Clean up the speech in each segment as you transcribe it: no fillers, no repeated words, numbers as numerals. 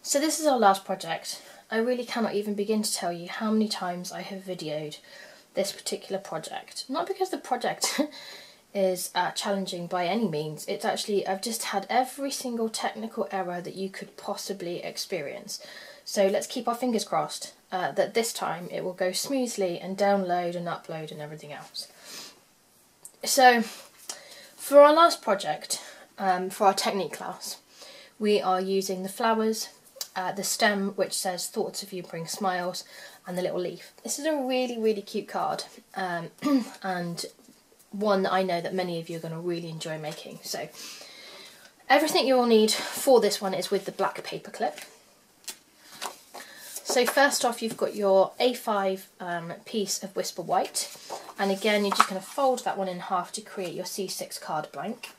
So this is our last project. I really cannot even begin to tell you how many times I have videoed this particular project. Not because the project is challenging by any means, it's actually, I've just had every single technical error that you could possibly experience. So let's keep our fingers crossed that this time it will go smoothly and download and upload and everything else. So for our last project, for our technique class, we are using the flowers, the stem which says thoughts of you bring smiles, and the little leaf. This is a really cute card, and one that I know that many of you are going to really enjoy making. So everything you'll need for this one is with the black paper clip. So first off, you've got your A5 piece of Whisper White, and again you're just going to fold that one in half to create your C6 card blank.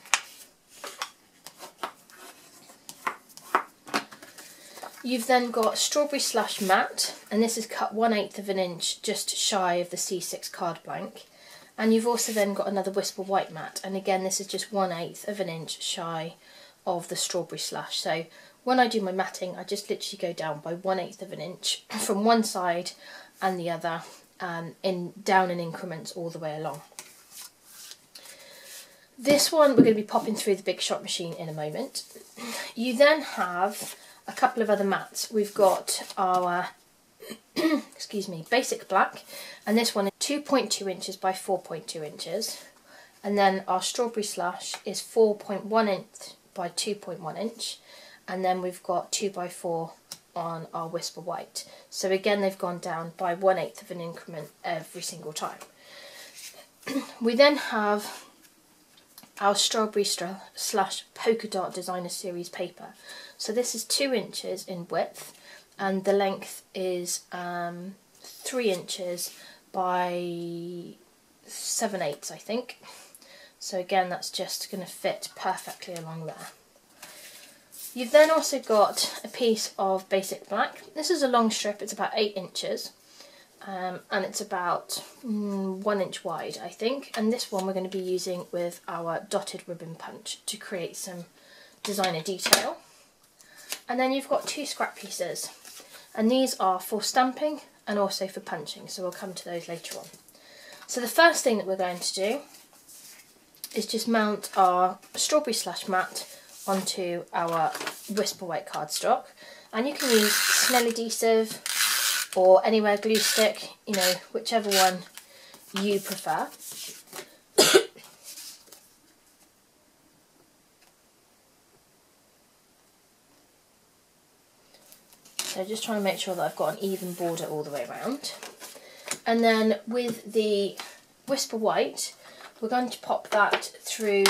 You've then got Strawberry Slash Matte, and this is cut 1/8 of an inch just shy of the C6 card blank. And you've also then got another Whisper White Matte, and again this is just 1/8 of an inch shy of the Strawberry Slash. So when I do my matting, I just literally go down by 1/8 of an inch from one side and the other, down in increments all the way along. This one we're going to be popping through the Big Shot machine in a moment. You then have a couple of other mattes. We've got our excuse me, basic black, and this one is 2.2 inches by 4.2 inches, and then our Strawberry Slash is 4.1 inch by 2.1 inch, and then we've got 2x4 on our Whisper White. So again they've gone down by 1/8 of an increment every single time. We then have our Strawberry Slash Polka Dot Designer Series paper. So this is 2 inches in width, and the length is 3 inches by 7/8, I think. So again, that's just going to fit perfectly along there. You've then also got a piece of basic black. This is a long strip, it's about 8 inches. And it's about 1 inch wide, I think, and this one we're going to be using with our dotted ribbon punch to create some designer detail. And then you've got 2 scrap pieces, and these are for stamping and also for punching, so we'll come to those later on. So the first thing that we're going to do is just mount our Strawberry Slash Matte onto our Whisper White cardstock, and you can use Snell adhesive or Anywhere glue stick, you know, whichever one you prefer. So just trying to make sure that I've got an even border all the way around. And then with the Whisper White, we're going to pop that through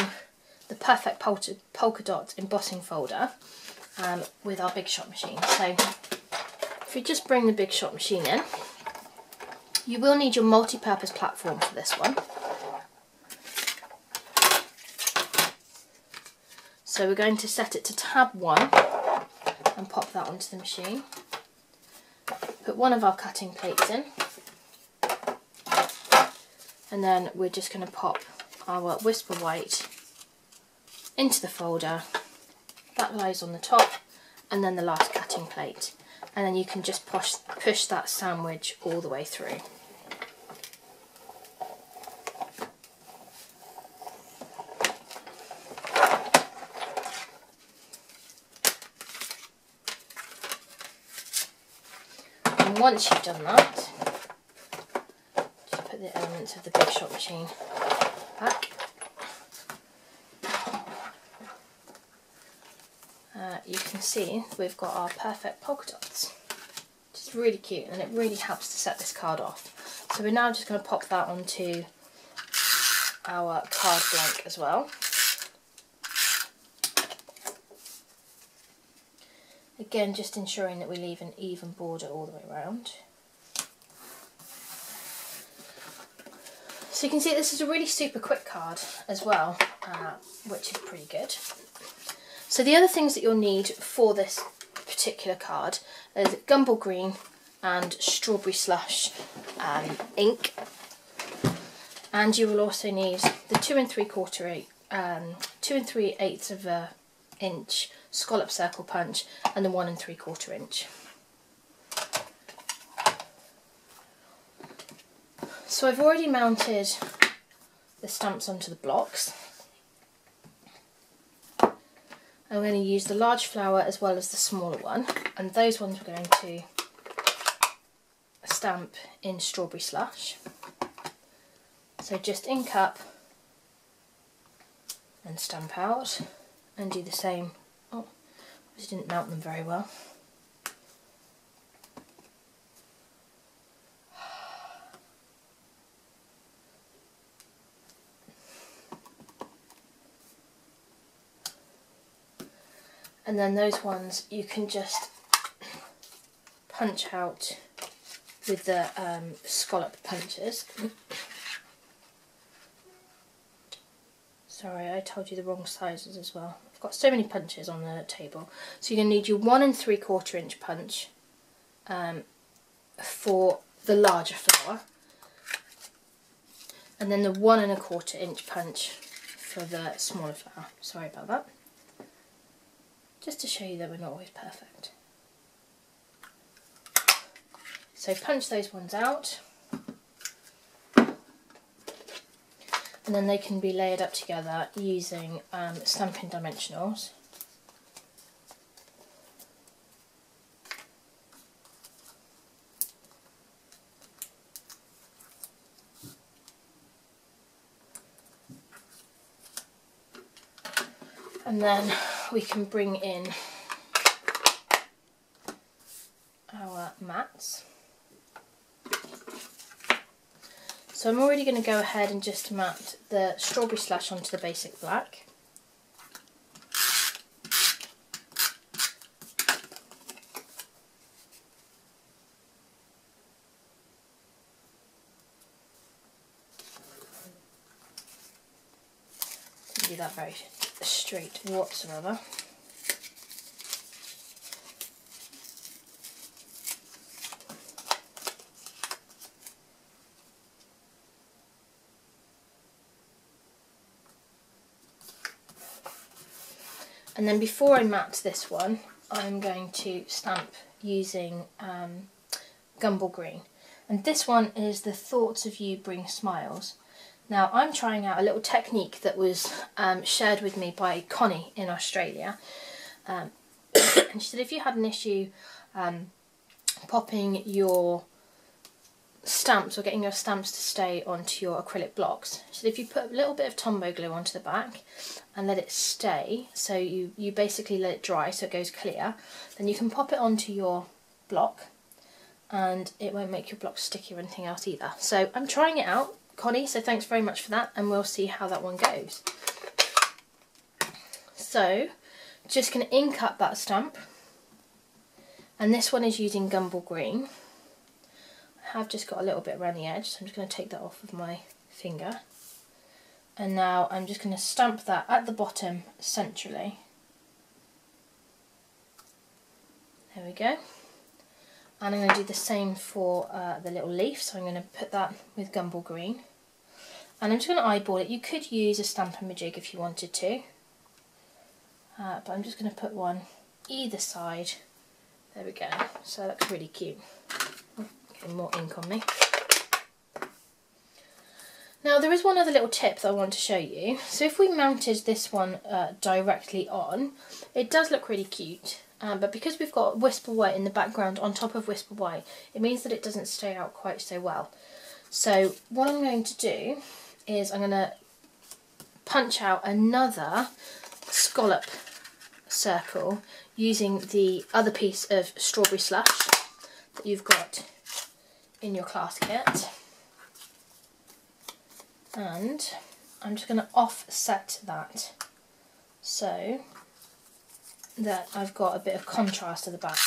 the Perfect Polka Dot embossing folder with our Big Shot machine. So if you just bring the Big Shot machine in, you will need your multi-purpose platform for this one. So we're going to set it to tab 1 and pop that onto the machine. Put one of our cutting plates in, and then we're just going to pop our Whisper White into the folder. That lies on the top, and then the last cutting plate. And then you can just push that sandwich all the way through. And once you've done that, just put the elements of the Big Shot machine back. You can see we've got our perfect polka dots, which is really cute, and it really helps to set this card off. So we're now just going to pop that onto our card blank as well. Again, just ensuring that we leave an even border all the way around. So you can see this is a really super quick card as well, which is pretty good. So the other things that you'll need for this particular card is Gumball Green and Strawberry Slash ink, and you will also need the 2 3/8 of inch scallop circle punch and the 1 3/4 inch. So I've already mounted the stamps onto the blocks. I'm going to use the large flower as well as the smaller one, and those ones we're going to stamp in strawberry slush. So just ink up and stamp out, and do the same. Oh, I just didn't mount them very well. And then those ones you can just punch out with the scallop punches. Sorry, I told you the wrong sizes as well. I've got so many punches on the table. So you're going to need your 1 3/4 inch punch for the larger flower, and then the 1 1/4 inch punch for the smaller flower. Sorry about that. Just to show you that we're not always perfect. So punch those ones out, and then they can be layered up together using Stampin' dimensionals. And then we can bring in our mats. So I'm already going to go ahead and just mat the strawberry slush onto the basic black. Didn't do that very straight whatsoever. And then before I mat this one, I'm going to stamp using Gumball Green. And this one is the Thoughts of You Bring Smiles. Now I'm trying out a little technique that was shared with me by Connie in Australia. And she said if you had an issue popping your stamps or getting your stamps to stay onto your acrylic blocks, she said if you put a little bit of Tombow glue onto the back and let it stay, so you basically let it dry so it goes clear, then you can pop it onto your block and it won't make your block sticky or anything else either. So I'm trying it out, Connie, so thanks very much for that, and we'll see how that one goes. So just going to ink up that stamp, and this one is using Gumball Green. I have just got a little bit around the edge, so I'm just going to take that off with my finger. And now I'm just going to stamp that at the bottom centrally. There we go. And I'm going to do the same for the little leaf, so I'm going to put that with Gumball Green. And I'm just going to eyeball it. You could use a Stampin' Majig if you wanted to. But I'm just going to put one either side. There we go. So that looks really cute. Oh, getting more ink on me. Now there is one other little tip that I want to show you. So if we mounted this one directly on, it does look really cute. But because we've got Whisper White in the background on top of Whisper White, it means that it doesn't stay out quite so well. So what I'm going to do is I'm going to punch out another scallop circle using the other piece of strawberry slush that you've got in your class kit. And I'm just going to offset that so that I've got a bit of contrast at the back.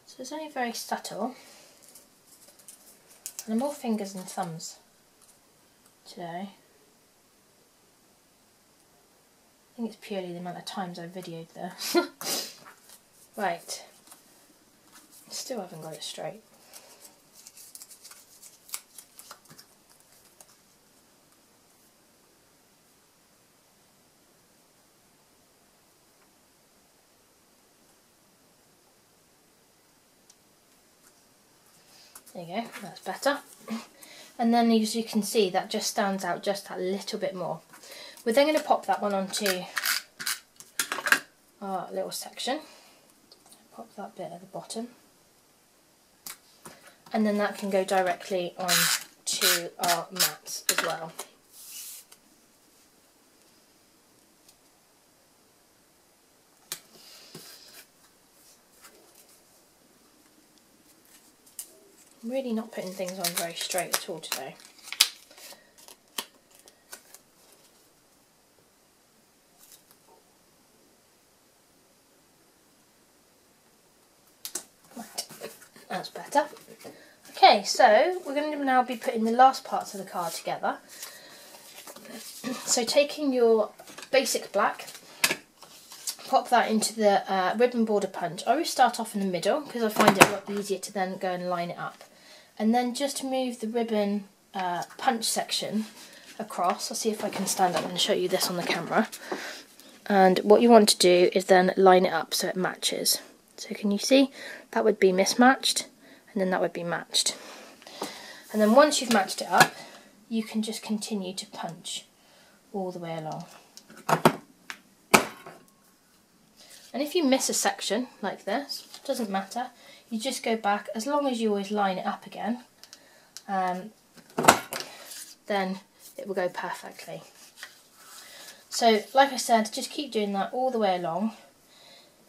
So it's only very subtle, and I'm all fingers and thumbs today. I think it's purely the amount of times I've videoed this. Right, still haven't got it straight. There you go, that's better. And then as you can see, that just stands out just a little bit more. We're then going to pop that one onto our little section. Pop that bit at the bottom. And then that can go directly on to our mats as well. I'm really not putting things on very straight at all today. Right, that's better. Okay, so we're going to now be putting the last parts of the card together. So taking your basic black, pop that into the ribbon border punch. I always start off in the middle because I find it a lot easier to then go and line it up. And then just move the ribbon punch section across. I'll see if I can stand up and show you this on the camera. And what you want to do is then line it up so it matches. So can you see? That would be mismatched, and then that would be matched. And then once you've matched it up, you can just continue to punch all the way along. And if you miss a section like this, it doesn't matter. You just go back, as long as you always line it up again, then it will go perfectly. So like I said, just keep doing that all the way along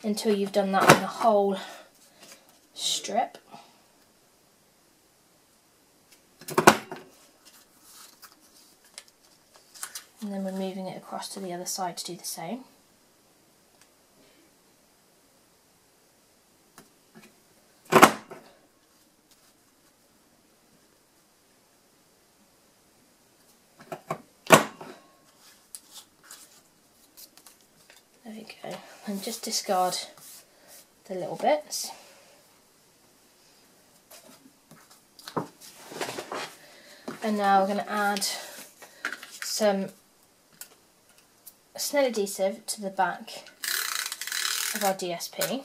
until you've done that on the whole strip. And then we're moving it across to the other side to do the same. There we go, and just discard the little bits. And now we're going to add some snail adhesive to the back of our DSP,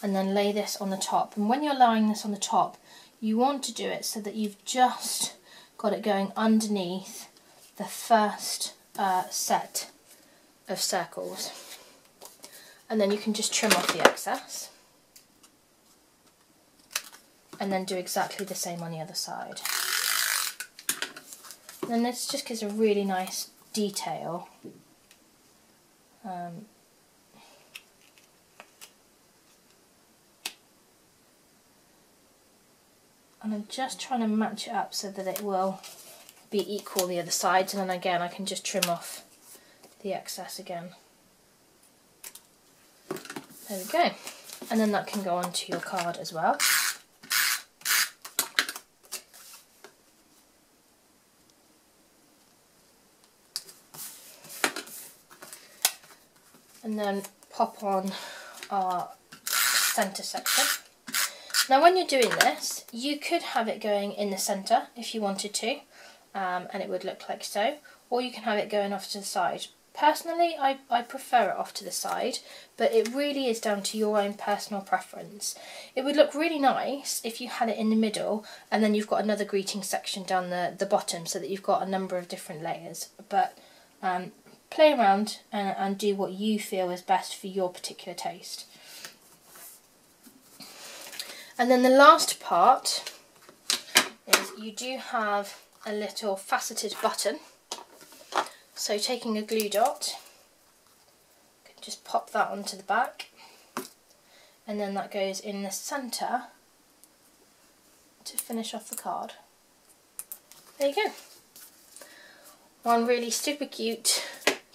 and then lay this on the top. And when you're laying this on the top, you want to do it so that you've just got it going underneath the first set of circles, and then you can just trim off the excess and then do exactly the same on the other side. And then this just gives a really nice detail. And I'm just trying to match it up so that it will be equal the other sides, and then again I can just trim off the excess again. There we go. And then that can go onto your card as well. And then pop on our centre section. Now when you're doing this, you could have it going in the centre if you wanted to, and it would look like so, or you can have it going off to the side. Personally, I prefer it off to the side, but it really is down to your own personal preference. It would look really nice if you had it in the middle and then you've got another greeting section down the bottom so that you've got a number of different layers. But play around and do what you feel is best for your particular taste. And then the last part is you do have a little faceted button. So taking a glue dot, you can just pop that onto the back, and then that goes in the centre to finish off the card. There you go. One really super cute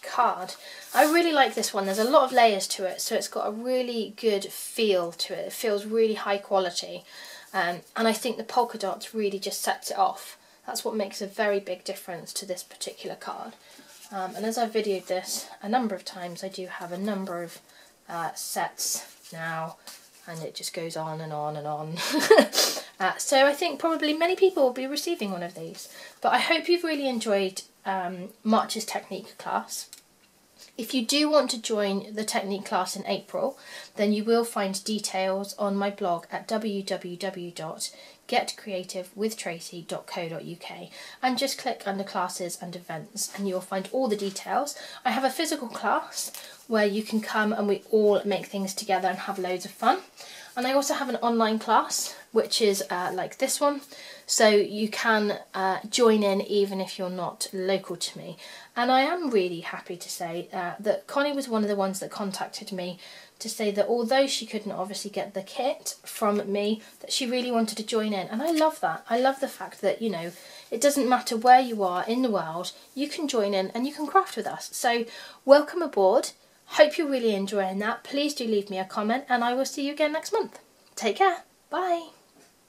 card. I really like this one. There's a lot of layers to it, so it's got a really good feel to it. It feels really high quality, and I think the polka dots really just sets it off. That's what makes a very big difference to this particular card. And as I've videoed this a number of times, I do have a number of sets now, and it just goes on and on and on. So I think probably many people will be receiving one of these. But I hope you've really enjoyed March's technique class. If you do want to join the technique class in April, then you will find details on my blog at www.getcreativewithtraci.co.uk, and just click under classes and events and you'll find all the details. I have a physical class where you can come and we all make things together and have loads of fun. And I also have an online class, which is like this one, so you can join in even if you're not local to me. And I am really happy to say that Connie was one of the ones that contacted me to say that although she couldn't obviously get the kit from me, that she really wanted to join in. And I love that. I love the fact that, you know, it doesn't matter where you are in the world, you can join in and you can craft with us. So welcome aboard. Hope you're really enjoying that. Please do leave me a comment and I will see you again next month. Take care. Bye.